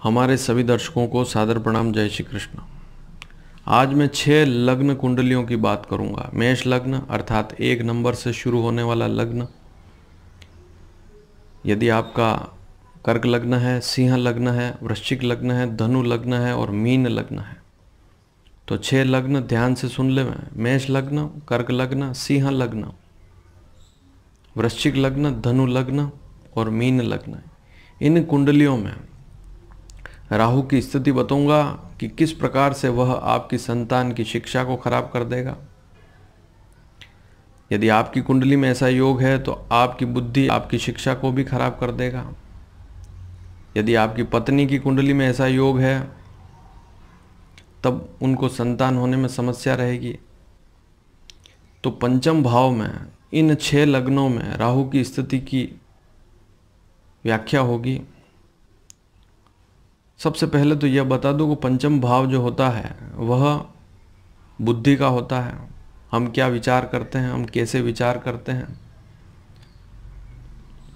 हमारे सभी दर्शकों को सादर प्रणाम। जय श्री कृष्ण। आज मैं 6 लग्न कुंडलियों की बात करूंगा। मेष लग्न अर्थात 1 नंबर से शुरू होने वाला लग्न। यदि आपका कर्क लग्न है, सिंह लग्न है, वृश्चिक लग्न है, धनु लग्न है और मीन लग्न है तो 6 लग्न ध्यान से सुन ले। मेष लग्न, कर्क लग्न, सिंह लग्न, वृश्चिक लग्न, धनु लग्न और मीन लग्न। इन कुंडलियों में राहु की स्थिति बताऊंगा कि किस प्रकार से वह आपकी संतान की शिक्षा को खराब कर देगा। यदि आपकी कुंडली में ऐसा योग है तो आपकी बुद्धि आपकी शिक्षा को भी खराब कर देगा। यदि आपकी पत्नी की कुंडली में ऐसा योग है तब उनको संतान होने में समस्या रहेगी। तो पंचम भाव में इन 6 लग्नों में राहु की स्थिति की व्याख्या होगी। सबसे पहले तो यह बता दूं कि पंचम भाव जो होता है वह बुद्धि का होता है। हम क्या विचार करते हैं, हम कैसे विचार करते हैं,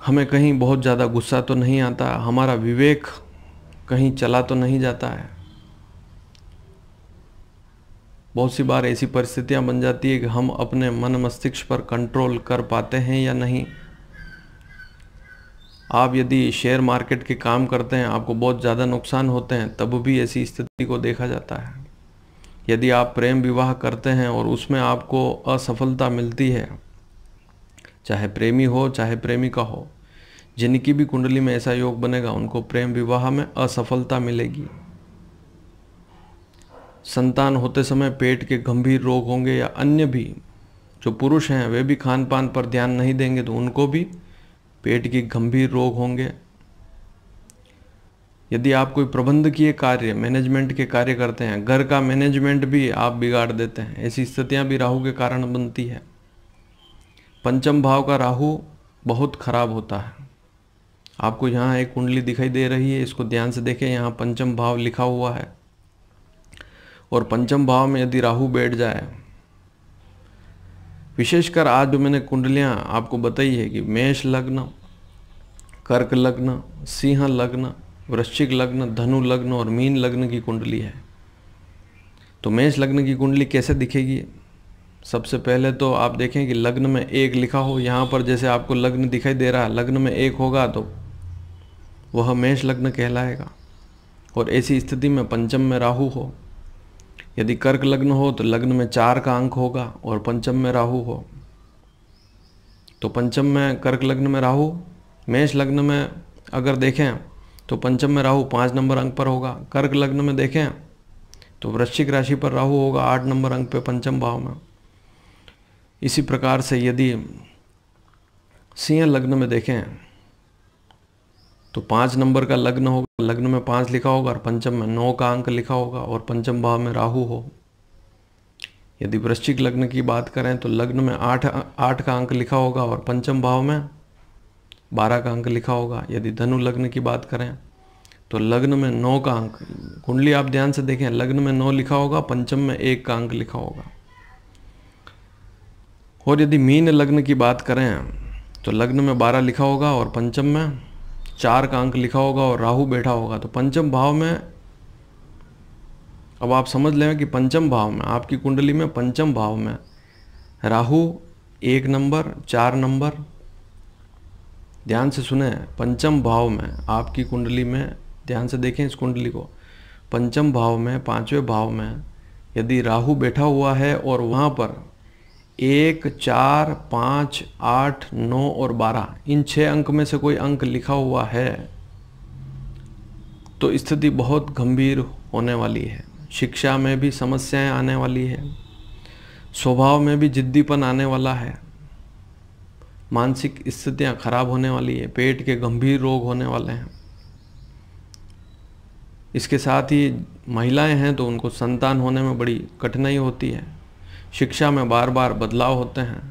हमें कहीं बहुत ज़्यादा गुस्सा तो नहीं आता, हमारा विवेक कहीं चला तो नहीं जाता है। बहुत सी बार ऐसी परिस्थितियां बन जाती है कि हम अपने मन मस्तिष्क पर कंट्रोल कर पाते हैं या नहीं। आप यदि शेयर मार्केट के काम करते हैं, आपको बहुत ज़्यादा नुकसान होते हैं, तब भी ऐसी स्थिति को देखा जाता है। यदि आप प्रेम विवाह करते हैं और उसमें आपको असफलता मिलती है, चाहे प्रेमी हो चाहे प्रेमिका हो, जिनकी भी कुंडली में ऐसा योग बनेगा उनको प्रेम विवाह में असफलता मिलेगी। संतान होते समय पेट के गंभीर रोग होंगे या अन्य भी जो पुरुष हैं वे भी खान पान पर ध्यान नहीं देंगे तो उनको भी पेट के गंभीर रोग होंगे। यदि आप कोई प्रबंधकीय कार्य, मैनेजमेंट के कार्य करते हैं, घर का मैनेजमेंट भी आप बिगाड़ देते हैं, ऐसी स्थितियां भी राहु के कारण बनती है। पंचम भाव का राहु बहुत खराब होता है। आपको यहाँ एक कुंडली दिखाई दे रही है, इसको ध्यान से देखें। यहाँ पंचम भाव लिखा हुआ है और पंचम भाव में यदि राहु बैठ जाए, विशेषकर आज जो मैंने कुंडलियाँ आपको बताई है कि मेष लग्न, कर्क लग्न, सिंह लग्न, वृश्चिक लग्न, धनु लग्न और मीन लग्न की कुंडली है। तो मेष लग्न की कुंडली कैसे दिखेगी? सबसे पहले तो आप देखें कि लग्न में 1 लिखा हो। यहाँ पर जैसे आपको लग्न दिखाई दे रहा है, लग्न में 1 होगा तो वह मेष लग्न कहलाएगा। और ऐसी स्थिति में पंचम में राहु हो। यदि कर्क लग्न हो तो लग्न में 4 का अंक होगा और पंचम में राहु हो। तो पंचम में कर्क लग्न में राहु, मेष लग्न में अगर देखें तो पंचम में राहु 5 नंबर अंक पर होगा। कर्क लग्न में देखें तो वृश्चिक राशि पर राहु होगा 8 नंबर अंक पे पंचम भाव में। इसी प्रकार से यदि सिंह लग्न में देखें तो 5 नंबर का लग्न होगा, लग्न में 5 लिखा होगा और पंचम में 9 का अंक लिखा होगा और पंचम भाव में राहु हो। यदि वृश्चिक लग्न की बात करें तो लग्न में 8 का अंक लिखा होगा और पंचम भाव में 12 का अंक लिखा होगा। यदि धनु लग्न की बात करें तो लग्न में 9 का अंक, कुंडली आप ध्यान से देखें, लग्न में 9 लिखा होगा, पंचम में 1 का अंक लिखा होगा। और यदि मीन लग्न की बात करें तो लग्न में 12 लिखा होगा और पंचम में 4 का अंक लिखा होगा और राहु बैठा होगा। तो पंचम भाव में अब आप समझ लें कि पंचम भाव में आपकी कुंडली में पंचम भाव में राहु 1 नंबर, 4 नंबर, ध्यान से सुने, पंचम भाव में आपकी कुंडली में ध्यान से देखें इस कुंडली को। पंचम भाव में 5वें भाव में यदि राहु बैठा हुआ है और वहाँ पर 1, 4, 5, 8, 9 और 12 इन 6 अंक में से कोई अंक लिखा हुआ है तो स्थिति बहुत गंभीर होने वाली है। शिक्षा में भी समस्याएं आने वाली है, स्वभाव में भी जिद्दीपन आने वाला है, मानसिक स्थितियां खराब होने वाली है, पेट के गंभीर रोग होने वाले हैं। इसके साथ ही महिलाएं हैं तो उनको संतान होने में बड़ी कठिनाई होती है। शिक्षा में बार बार बदलाव होते हैं।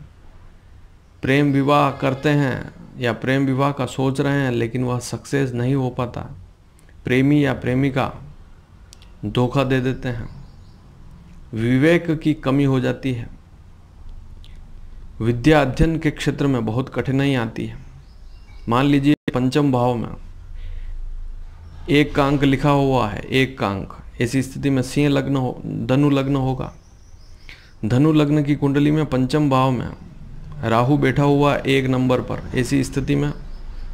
प्रेम विवाह करते हैं या प्रेम विवाह का सोच रहे हैं लेकिन वह सक्सेस नहीं हो पाता। प्रेमी या प्रेमिका धोखा दे देते हैं। विवेक की कमी हो जाती है। विद्या अध्ययन के क्षेत्र में बहुत कठिनाई आती है। मान लीजिए पंचम भाव में 1 का अंक लिखा हुआ है, 1 का अंक, ऐसी स्थिति में सिंह लग्न हो, धनु लग्न होगा। धनु लग्न की कुंडली में पंचम भाव में राहु बैठा हुआ 1 नंबर पर, ऐसी स्थिति में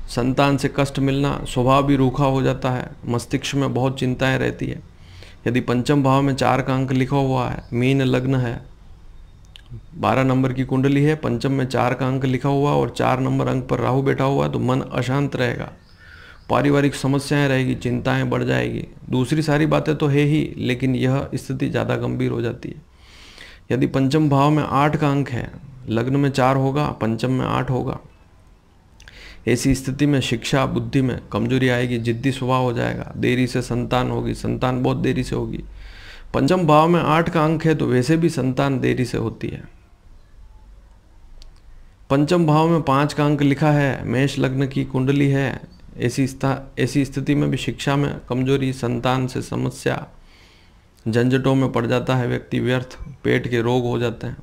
संतान से कष्ट मिलना, स्वभाव भी रूखा हो जाता है, मस्तिष्क में बहुत चिंताएं रहती है। यदि पंचम भाव में 4 का अंक लिखा हुआ है, मीन लग्न है, 12 नंबर की कुंडली है, पंचम में 4 का अंक लिखा हुआ और 4 नंबर अंक पर राहु बैठा हुआ है, तो मन अशांत रहेगा, पारिवारिक समस्याएं रहेगी, चिंताएं बढ़ जाएगी। दूसरी सारी बातें तो है ही, लेकिन यह स्थिति ज़्यादा गंभीर हो जाती है। यदि पंचम भाव में 8 का अंक है, लग्न में 4 होगा, पंचम में 8 होगा, ऐसी स्थिति में शिक्षा बुद्धि में कमजोरी आएगी, जिद्दी स्वभाव हो जाएगा, देरी से संतान होगी, संतान बहुत देरी से होगी। पंचम भाव में 8 का अंक है तो वैसे भी संतान देरी से होती है। पंचम भाव में 5 का अंक लिखा है, मेष लग्न की कुंडली है, ऐसी स्थिति में भी शिक्षा में कमजोरी, संतान से समस्या, झंझटों में पड़ जाता है व्यक्ति, व्यर्थ, पेट के रोग हो जाते हैं।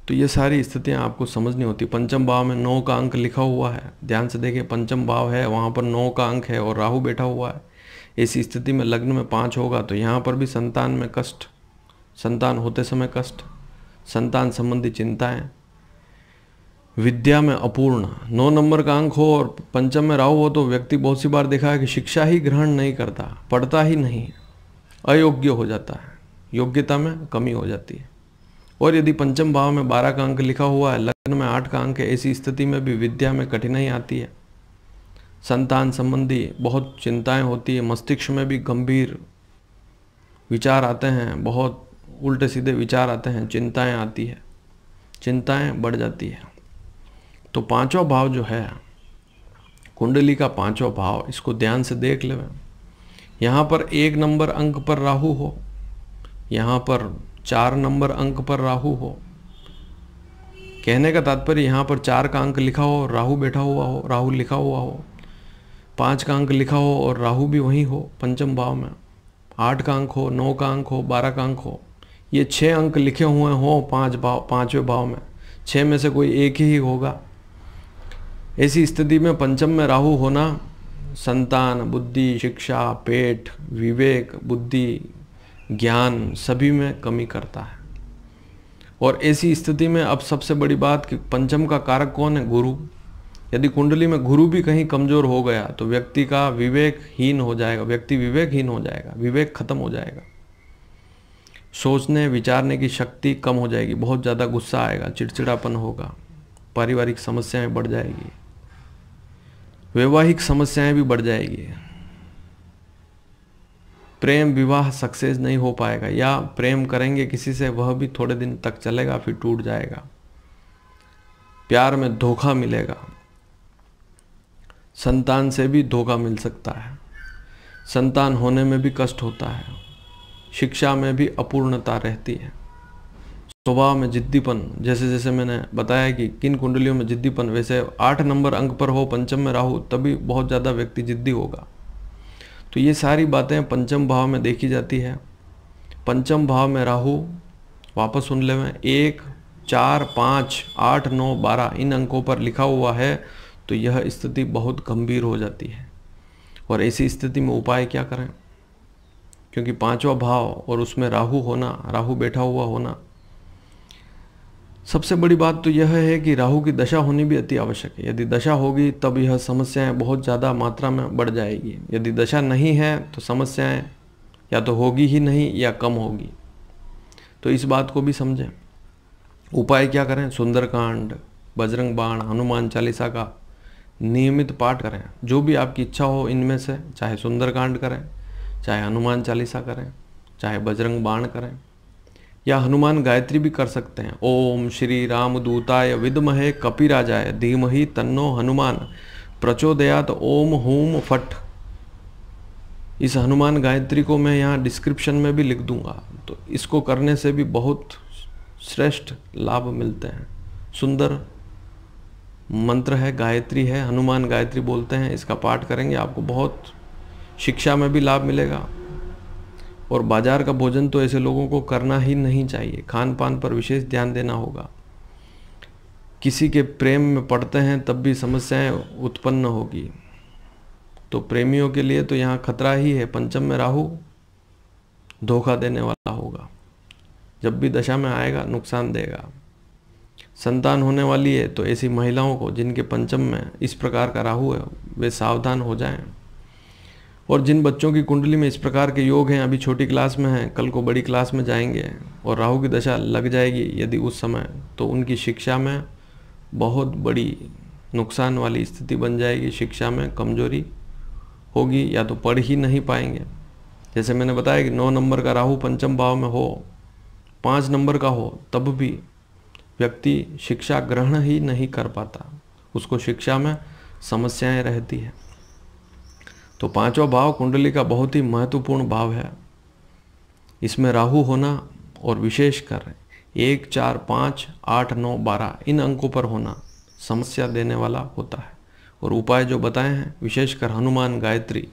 तो ये सारी स्थितियां आपको समझनी होती। पंचम भाव में 9 का अंक लिखा हुआ है, ध्यान से देखिए, पंचम भाव है, वहाँ पर 9 का अंक है और राहु बैठा हुआ है, ऐसी स्थिति में लग्न में 5 होगा तो यहाँ पर भी संतान में कष्ट, संतान होते समय कष्ट, संतान संबंधी चिंताएं, विद्या में अपूर्ण। 9 नंबर का अंक हो और पंचम में राहु हो तो व्यक्ति बहुत सी बार देखा है कि शिक्षा ही ग्रहण नहीं करता, पढ़ता ही नहीं, अयोग्य हो जाता है, योग्यता में कमी हो जाती है। और यदि पंचम भाव में 12 का अंक लिखा हुआ है, लग्न में 8 का अंक है, ऐसी स्थिति में भी विद्या में कठिनाई आती है, संतान संबंधी बहुत चिंताएं होती है, मस्तिष्क में भी गंभीर विचार आते हैं, बहुत उल्टे सीधे विचार आते हैं, चिंताएं आती है, चिंताएं बढ़ जाती है। तो 5वां भाव जो है कुंडली का 5वां भाव, इसको ध्यान से देख ले। यहाँ पर 1 नंबर अंक पर राहु हो, यहाँ पर 4 नंबर अंक पर राहु हो, कहने का तात्पर्य यहाँ पर 4 का अंक लिखा हो, राहु बैठा हुआ हो, राहु लिखा हुआ हो, 5 का अंक लिखा हो और राहु भी वहीं हो पंचम भाव में, 8 का अंक हो, 9 का अंक हो, 12 का अंक हो, ये 6 अंक लिखे हुए हो 5वें भाव में, 6 में से कोई एक ही होगा। ऐसी स्थिति में पंचम में राहु होना संतान, बुद्धि, शिक्षा, पेट, विवेक, बुद्धि, ज्ञान सभी में कमी करता है। और ऐसी स्थिति में अब सबसे बड़ी बात कि पंचम का कारक कौन है? गुरु। यदि कुंडली में गुरु भी कहीं कमजोर हो गया तो व्यक्ति का विवेकहीन हो जाएगा, व्यक्ति विवेकहीन हो जाएगा, विवेक खत्म हो जाएगा, सोचने विचारने की शक्ति कम हो जाएगी, बहुत ज़्यादा गुस्सा आएगा, चिड़चिड़ापन होगा, पारिवारिक समस्याएं बढ़ जाएगी, वैवाहिक समस्याएं भी बढ़ जाएगी, प्रेम विवाह सक्सेस नहीं हो पाएगा, या प्रेम करेंगे किसी से वह भी थोड़े दिन तक चलेगा फिर टूट जाएगा, प्यार में धोखा मिलेगा, संतान से भी धोखा मिल सकता है, संतान होने में भी कष्ट होता है, शिक्षा में भी अपूर्णता रहती है, स्वभाव में जिद्दीपन, जैसे जैसे मैंने बताया कि किन कुंडलियों में जिद्दीपन, वैसे 8 नंबर अंक पर हो पंचम में राहु तभी बहुत ज़्यादा व्यक्ति जिद्दी होगा। तो ये सारी बातें पंचम भाव में देखी जाती है। पंचम भाव में राहु, वापस सुन ले, 1, 4, 5, 8, 9, 12 इन अंकों पर लिखा हुआ है तो यह स्थिति बहुत गंभीर हो जाती है। और ऐसी स्थिति में उपाय क्या करें? क्योंकि 5वां भाव और उसमें राहु होना, राहु बैठा हुआ होना, सबसे बड़ी बात तो यह है कि राहु की दशा होनी भी अति आवश्यक है। यदि दशा होगी तब यह समस्याएं बहुत ज़्यादा मात्रा में बढ़ जाएगी। यदि दशा नहीं है तो समस्याएं या तो होगी ही नहीं या कम होगी। तो इस बात को भी समझें। उपाय क्या करें? सुंदरकांड, बजरंग बाण, हनुमान चालीसा का नियमित पाठ करें। जो भी आपकी इच्छा हो इनमें से, चाहे सुंदरकांड करें, चाहे हनुमान चालीसा करें, चाहे बजरंग बाण करें, या हनुमान गायत्री भी कर सकते हैं। ओम श्री रामदूताय विद्महे कपिराजाय धीमहि तन्नो हनुमान प्रचोदयात, ओम हूम फट। इस हनुमान गायत्री को मैं यहाँ डिस्क्रिप्शन में भी लिख दूंगा। तो इसको करने से भी बहुत श्रेष्ठ लाभ मिलते हैं। सुंदर मंत्र है, गायत्री है, हनुमान गायत्री बोलते हैं। इसका पाठ करेंगे आपको बहुत शिक्षा में भी लाभ मिलेगा। और बाजार का भोजन तो ऐसे लोगों को करना ही नहीं चाहिए। खान पान पर विशेष ध्यान देना होगा। किसी के प्रेम में पड़ते हैं तब भी समस्याएं उत्पन्न होगी। तो प्रेमियों के लिए तो यहाँ खतरा ही है। पंचम में राहु धोखा देने वाला होगा, जब भी दशा में आएगा नुकसान देगा। संतान होने वाली है तो ऐसी महिलाओं को जिनके पंचम में इस प्रकार का राहु है वे सावधान हो जाएं। और जिन बच्चों की कुंडली में इस प्रकार के योग हैं, अभी छोटी क्लास में हैं, कल को बड़ी क्लास में जाएंगे और राहु की दशा लग जाएगी यदि उस समय, तो उनकी शिक्षा में बहुत बड़ी नुकसान वाली स्थिति बन जाएगी। शिक्षा में कमजोरी होगी या तो पढ़ ही नहीं पाएंगे। जैसे मैंने बताया कि 9 नंबर का राहु पंचम भाव में हो, 5 नंबर का हो, तब भी व्यक्ति शिक्षा ग्रहण ही नहीं कर पाता, उसको शिक्षा में समस्याएं रहती है। तो 5वां भाव कुंडली का बहुत ही महत्वपूर्ण भाव है। इसमें राहु होना और विशेषकर 1, 4, 5, 8, 9, 12 इन अंकों पर होना समस्या देने वाला होता है। और उपाय जो बताए हैं, विशेषकर हनुमान गायत्री,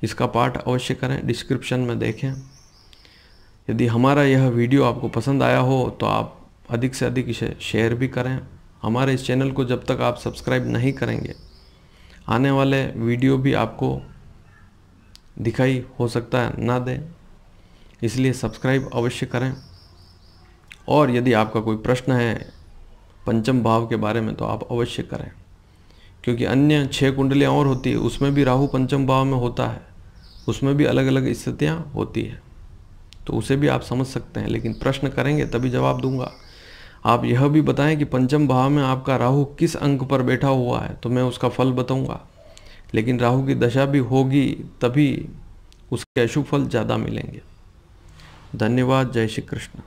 इसका पाठ अवश्य करें, डिस्क्रिप्शन में देखें। यदि हमारा यह वीडियो आपको पसंद आया हो तो आप अधिक से अधिक इसे शेयर भी करें। हमारे इस चैनल को जब तक आप सब्सक्राइब नहीं करेंगे, आने वाले वीडियो भी आपको दिखाई हो सकता है ना दें, इसलिए सब्सक्राइब अवश्य करें। और यदि आपका कोई प्रश्न है पंचम भाव के बारे में तो आप अवश्य करें, क्योंकि अन्य 6 कुंडलियाँ और होती है, उसमें भी राहु पंचम भाव में होता है, उसमें भी अलग अलग स्थितियाँ होती है, तो उसे भी आप समझ सकते हैं। लेकिन प्रश्न करेंगे तभी जवाब दूंगा। आप यह भी बताएं कि पंचम भाव में आपका राहु किस अंक पर बैठा हुआ है, तो मैं उसका फल बताऊंगा। लेकिन राहु की दशा भी होगी तभी उसके अशुभ फल ज़्यादा मिलेंगे। धन्यवाद। जय श्री कृष्ण।